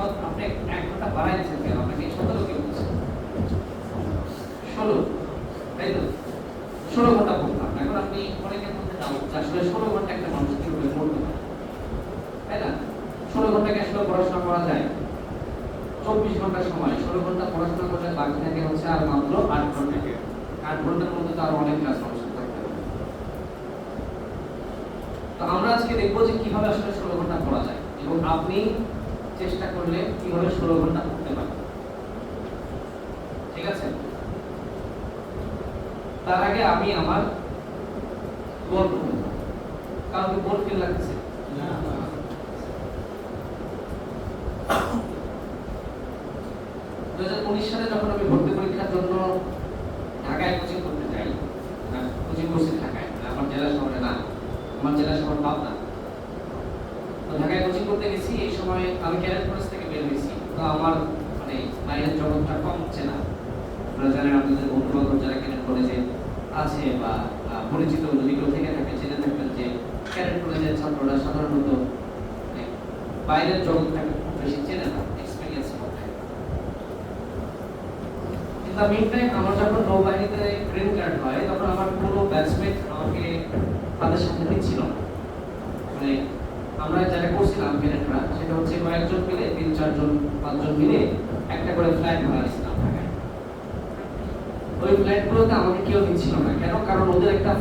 আপনি ১ ঘন্টা বাড়ায় দিচ্ছেন কেন? আপনাকে ১৭ কে বলছে। ১৬ তাই তো? ১৬ ঘন্টা পড়তাম। এখন আপনি অনেকের মধ্যে ডাউট যে আসলে ১৬ ঘন্টা একটা মানুষ কিভাবে পড়তে পারে? তাই না? ১৬ ঘন্টা কি আসলে পড়াশোনা করা যায়? ২৪ ঘন্টা সময় ১৬ ঘন্টা পড়াশোনা করলে বাকি থাকে হচ্ছে আর মাত্র ৮ ঘন্টা। ৮ ঘন্টার মধ্যে তো আরো অনেক ক্লাস মানুষের থাকতে হবে। তো আমরা আজকে দেখব যে কিভাবে আসলে ১৬ ঘন্টা পড়া যায় এবং আপনি চেষ্টা করলে কিভাবে ১৬ ঘন্টা পড়তে পারেন। ঠিক আছে? তার আগে আমি আমার গোল বলব। কাউকে গোল ফিল লাগতেছে? না। ২০১৯ সালে যখন আমি ভর্তি পরীক্ষার জন্য ঢাকায় কোচিং করতে যাই, কোচিং করছি ঢাকায়, আমার জেলা শহরে না, আমার জেলা শহর পাবনা। তো ঢাকায় কোচিং করতে গেছি, এই সময় আমি ক্যাডেট কলেজ থেকে বের হয়েছি। তো আমার মানে বাইরের জগৎটা কম চেনা। আপনারা জানেন আপনাদের বন্ধু বান্ধব যারা ক্যাডেট কলেজে আছে বা পরিচিত যদি কেউ থেকে থাকে জেনে থাকবেন যে ক্যাডেট কলেজের ছাত্ররা সাধারণত মানে বাইরের জগৎটাকে খুব বেশি চেনে না, এক্সপেরিয়েন্স করতে। কিন্তু মিন টাইম আমার যখন নৌবাহিনীতে গ্রিন কার্ড হয় তখন আমার কোনো ব্যাচমেট আমাকে তাদের সাথে নিচ্ছিল না। মানে আমরা যেটা করছিলাম ক্যাডেটরা সেটা হচ্ছে কয়েকজন মিলে ৩-৪ জন ৫ জন মিলে একটা করে ফ্ল্যাট ভাড়া নিয়েছিলাম ঢাকায়। ওই ফ্ল্যাটগুলোতে আমাকে কেউ নিচ্ছিল না। কেন? কারণ ওদের একটা